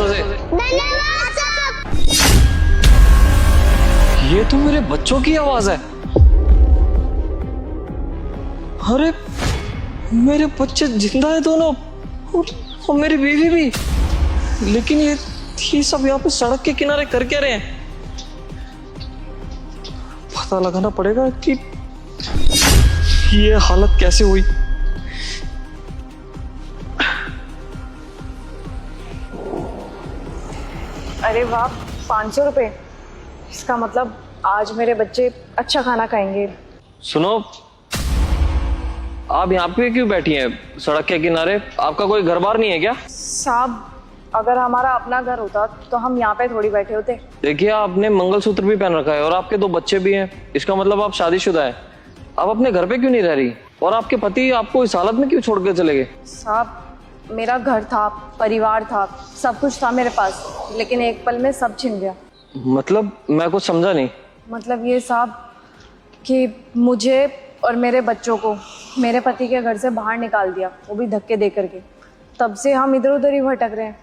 पैसों से। धन्यवाद साहब। ये तो मेरे बच्चों की आवाज है। अरे मेरे बच्चे जिंदा है दोनों और मेरी बीवी भी। लेकिन ये सब यहाँ पे सड़क के किनारे कर क्या रहे हैं? पता लगाना पड़ेगा कि ये हालत कैसे हुई। अरे वाह, 500 रुपये। इसका मतलब आज मेरे बच्चे अच्छा खाना खाएंगे। सुनो, आप यहाँ पे क्यों बैठी हैं सड़क के किनारे? आपका कोई घर बार नहीं है क्या? साहब, अगर हमारा अपना घर होता तो हम यहाँ पे थोड़ी बैठे होते। देखिए, आपने मंगलसूत्र भी पहन रखा है और आपके 2 बच्चे भी हैं। इसका मतलब आप शादीशुदा है। आप अपने घर पे क्यों नहीं रह रही? और आपके पति आपको इस हालत में क्यों छोड़ के चले गए? साहब, मेरा घर था, परिवार था, सब कुछ था मेरे पास, लेकिन एक पल में सब छिन गया। मतलब मैं कुछ समझा नहीं। मतलब ये साहब कि मुझे और मेरे बच्चों को मेरे पति के घर से बाहर निकाल दिया, वो भी धक्के दे करके। तब से हम इधर उधर ही भटक रहे हैं।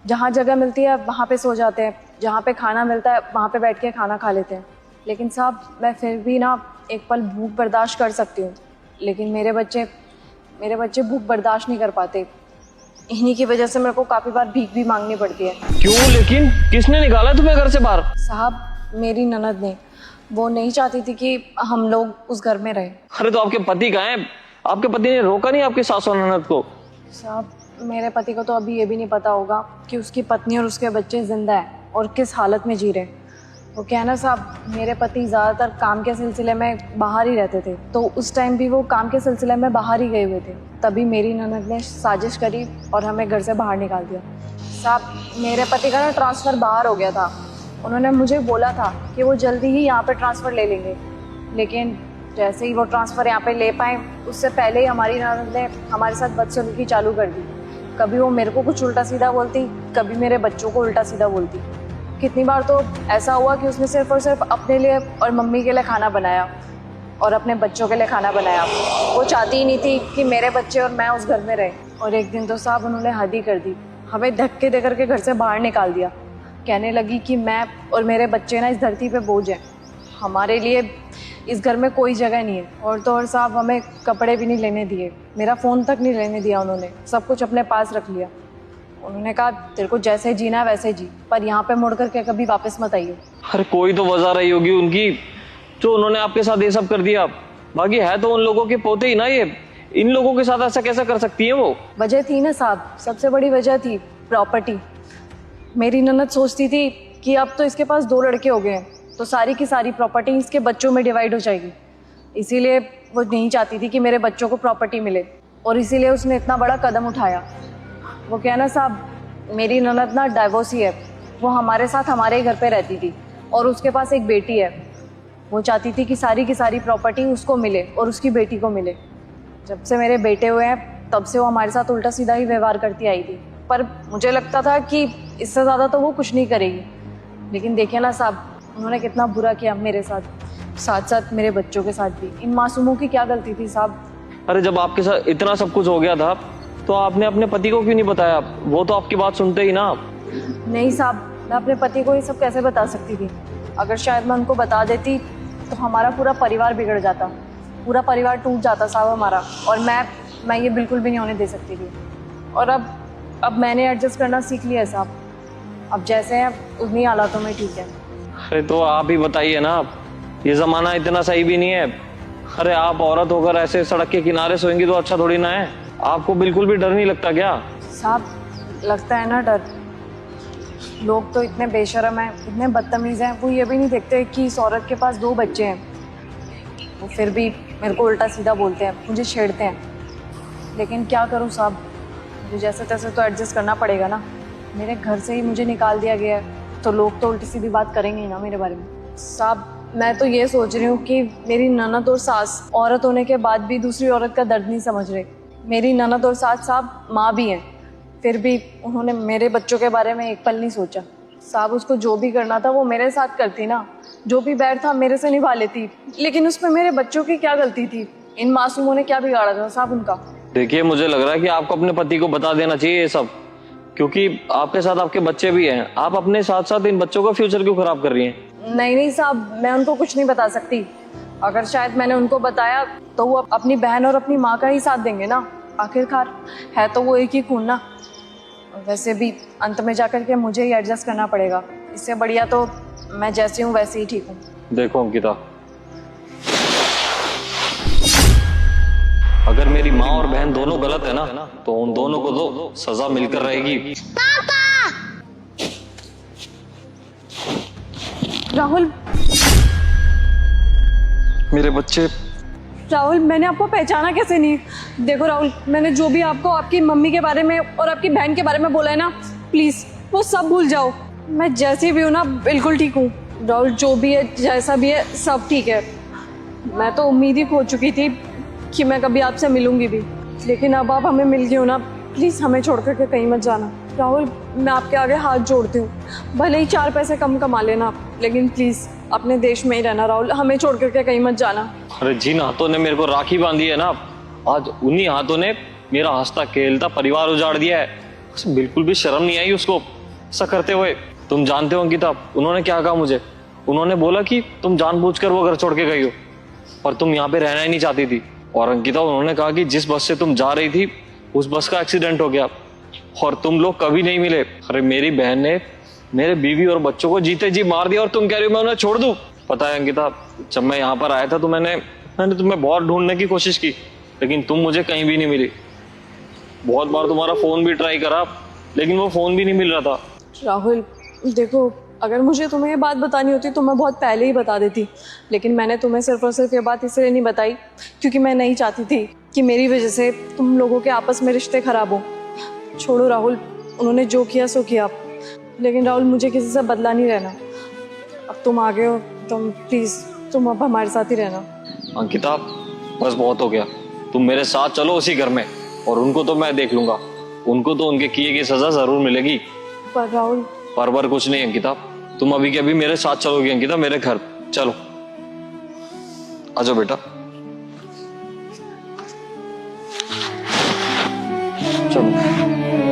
जहाँ जगह मिलती है वहाँ पे सो जाते हैं, जहाँ पे खाना मिलता है वहाँ पे बैठ के खाना खा लेते हैं। लेकिन साहब, मैं फिर भी ना एक पल भूख बर्दाश्त कर सकती हूँ, लेकिन मेरे बच्चे भूख बर्दाश्त नहीं कर पाते। इन्हीं की वजह से मेरे को काफ़ी बार भीख भी मांगनी पड़ती है। क्यों? लेकिन किसने निकाला तुम्हें घर से बाहर? साहब, मेरी ननद ने। वो नहीं चाहती थी कि हम लोग उस घर में रहें। अरे तो आपके पति कहाँ हैं? आपके पति ने रोका नहीं आपकी सास और ननद को? साहब, मेरे पति को तो अभी ये भी नहीं पता होगा कि उसकी पत्नी और उसके बच्चे जिंदा हैं और किस हालत में जी रहे हैं। वो क्या है ना साहब, मेरे पति ज़्यादातर काम के सिलसिले में बाहर ही रहते थे, तो उस टाइम भी वो काम के सिलसिले में बाहर ही गए हुए थे। तभी मेरी ननद ने साजिश करी और हमें घर से बाहर निकाल दिया। साहब, मेरे पति का ना ट्रांसफ़र बाहर हो गया था। उन्होंने मुझे बोला था कि वो जल्दी ही यहाँ पे ट्रांसफ़र ले लेंगे, लेकिन जैसे ही वो ट्रांसफ़र यहाँ पे ले पाए, उससे पहले ही हमारी ननद ने हमारे साथ बदसलूकी चालू कर दी। कभी वो मेरे को कुछ उल्टा सीधा बोलती, कभी मेरे बच्चों को उल्टा सीधा बोलती। कितनी बार तो ऐसा हुआ कि उसने सिर्फ और सिर्फ अपने लिए और मम्मी के लिए खाना बनाया और अपने बच्चों के लिए खाना बनाया। वो चाहती ही नहीं थी कि मेरे बच्चे और मैं उस घर में रहे। और एक दिन तो साहब उन्होंने हद ही कर दी, हमें धक्के दे करके घर से बाहर निकाल दिया। कहने लगी कि मैं और मेरे बच्चे ना इस धरती पे बोझ हैं, हमारे लिए इस घर में कोई जगह नहीं है। और तो और साहब, हमें कपड़े भी नहीं लेने दिए, मेरा फ़ोन तक नहीं लेने दिया उन्होंने, सब कुछ अपने पास रख लिया। उन्होंने कहा तेरे को जैसे जीना है वैसे जी, पर यहाँ पे मुड़ करके कभी वापस मत आइए। अरे कोई तो वजह रही होगी उनकी जो उन्होंने आपके साथ ये सब कर दिया। बाकी है तो उन लोगों के पोते ही ना ये, इन लोगों के साथ ऐसा कैसा कर सकती है वो? वजह थी ना साहब, सबसे बड़ी वजह थी प्रॉपर्टी। मेरी ननद सोचती थी कि अब तो इसके पास 2 लड़के हो गए हैं, तो सारी की सारी प्रॉपर्टी इसके बच्चों में डिवाइड हो जाएगी। इसीलिए वो नहीं चाहती थी कि मेरे बच्चों को प्रॉपर्टी मिले, और इसीलिए उसने इतना बड़ा कदम उठाया। वो क्या ना साहब, मेरी ननद ना डाइवोर्सी है। वो हमारे साथ हमारे ही घर पे रहती थी और उसके पास एक बेटी है। वो चाहती थी कि सारी की सारी प्रॉपर्टी उसको मिले और उसकी बेटी को मिले। जब से मेरे बेटे हुए हैं तब से वो हमारे साथ उल्टा सीधा ही व्यवहार करती आई थी, पर मुझे लगता था कि इससे ज़्यादा तो वो कुछ नहीं करेगी। लेकिन देखिए ना साहब, उन्होंने कितना बुरा किया मेरे साथ, साथ साथ मेरे बच्चों के साथ भी। इन मासूमों की क्या गलती थी साहब? अरे जब आपके साथ इतना सब कुछ हो गया था तो आपने अपने पति को क्यों नहीं बताया? वो तो आपकी बात सुनते ही ना। नहीं साहब, मैं अपने पति को ये सब कैसे बता सकती थी? अगर शायद मैं उनको बता देती तो हमारा पूरा परिवार बिगड़ जाता, पूरा परिवार टूट जाता साहब हमारा, और मैं ये बिल्कुल भी नहीं होने दे सकती थी। और अब मैंने एडजस्ट करना सीख लिया है साहब। अब जैसे हैं उन्हीं हालातों में ठीक है। अरे तो आप ही बताइए ना, ये ज़माना इतना सही भी नहीं है। अरे आप औरत होकर ऐसे सड़क के किनारे सोएंगी तो अच्छा थोड़ी ना है। आपको बिल्कुल भी डर नहीं लगता क्या? साहब, लगता है ना डर। लोग तो इतने बेशर्म हैं, इतने बदतमीज़ हैं, वो ये भी नहीं देखते कि इस औरत के पास 2 बच्चे हैं। वो फिर भी मेरे को उल्टा सीधा बोलते हैं, मुझे छेड़ते हैं। लेकिन क्या करूं साहब, मुझे जैसे तैसे तो एडजस्ट करना पड़ेगा ना। मेरे घर से ही मुझे निकाल दिया गया है, तो लोग तो उल्टी सीधी बात करेंगे ही ना मेरे बारे में। साहब, मैं तो ये सोच रही हूँ कि मेरी ननद और सास औरत होने के बाद भी दूसरी औरत का दर्द नहीं समझ रहे। मेरी ननद और सास साहब माँ भी हैं, फिर भी उन्होंने मेरे बच्चों के बारे में एक पल नहीं सोचा। साहब, उसको जो भी करना था वो मेरे साथ करती ना, जो भी बैर था मेरे से निभा लेती, लेकिन उसमें मेरे बच्चों की क्या गलती थी? इन मासूमों ने क्या बिगाड़ा था साहब उनका? देखिए, मुझे लग रहा है कि आपको अपने पति को बता देना चाहिए ये सब, क्योंकि आपके साथ आपके बच्चे भी हैं। आप अपने साथ साथ इन बच्चों का फ्यूचर क्यों खराब कर रही हैं? नहीं साहब, मैं उनको कुछ नहीं बता सकती। अगर शायद मैंने उनको बताया तो वो अपनी बहन और अपनी माँ का ही साथ देंगे ना। आखिरकार है तो वो एक ही खून ना। वैसे भी अंत में जाकर के मुझे ही एडजस्ट करना पड़ेगा। इससे बढ़िया तो मैं जैसी हूँ वैसे ही ठीक हूँ। देखो अंकिता, अगर मेरी माँ और बहन दोनों गलत है ना, तो उन दोनों को तो सजा मिलकर रहेगी। राहुल, मेरे बच्चे। राहुल, मैंने आपको पहचाना कैसे नहीं? देखो राहुल, मैंने जो भी आपको आपकी मम्मी के बारे में और आपकी बहन के बारे में बोला है ना, प्लीज वो सब भूल जाओ। मैं जैसी भी हूँ ना, बिल्कुल ठीक हूँ। राहुल, जो भी है जैसा भी है सब ठीक है। मैं तो उम्मीद ही खो चुकी थी कि मैं कभी आपसे मिलूंगी भी, लेकिन अब आप हमें मिल गए हो ना। प्लीज हमें छोड़ करके कहीं मत जाना। राहुल, मैं आपके आगे हाथ जोड़ती हूँ, भले ही 4 पैसे कम कमा लेना, लेकिन प्लीज अपने देश में ही रहना। राहुल, हमें छोड़ करके कहीं मत जाना। अरे जिन हाथों ने मेरे को राखी बांधी है ना, आज उन्हीं हाथों ने मेरा हंसता खेलता परिवार उजाड़ दिया है। उसे बिल्कुल भी शर्म नहीं आई उसको ऐसा करते हुए। तुम जानते हो अंकिता, उन्होंने क्या कहा मुझे? उन्होंने बोला कि तुम जानबूझकर वो घर छोड़ के गई हो और तुम यहाँ पे रहना ही नहीं चाहती थी। और अंकिता, उन्होंने कहा कि जिस बस से तुम जा रही थी उस बस का एक्सीडेंट हो गया और तुम लोग कभी नहीं मिले। अरे मेरी बहन ने मेरे बीवी और बच्चों को जीते जी मार दिया और तुम कह रही हो मैं उन्हें छोड़ दूं? पता है अंकिता, जब मैं यहाँ पर आया था तो मैंने तुम्हें बहुत ढूंढने की कोशिश की, लेकिन तुम मुझे कहीं भी नहीं मिली। बहुत बार तुम्हारा फोन भी ट्राई करा, लेकिन वो फोन भी नहीं मिल रहा था। राहुल देखो, अगर मुझे तुम्हें ये बात बतानी होती तो मैं बहुत पहले ही बता देती, लेकिन मैंने तुम्हें सिर्फ और सिर्फ ये बात इसलिए नहीं बताई क्योंकि मैं नहीं चाहती थी कि मेरी वजह से तुम लोगों के आपस में रिश्ते खराब हो। छोड़ो राहुल, उन्होंने जो किया सो किया, लेकिन राहुल मुझे किसी से बदला नहीं रहना। अब तुम आ गए हो, तुम प्लीज तुम अब हमारे साथ ही रहना। अंकिता, बस बहुत हो गया। तुम मेरे साथ चलो उसी घर में, और उनको तो मैं देख लूंगा। उनको तो उनके किए की सजा जरूर मिलेगी। पर राहुल, पर कुछ नहीं अंकिता, तुम अभी के अभी मेरे साथ चलोगी अंकिता, मेरे घर चलो। आ जाओ बेटा, चलो।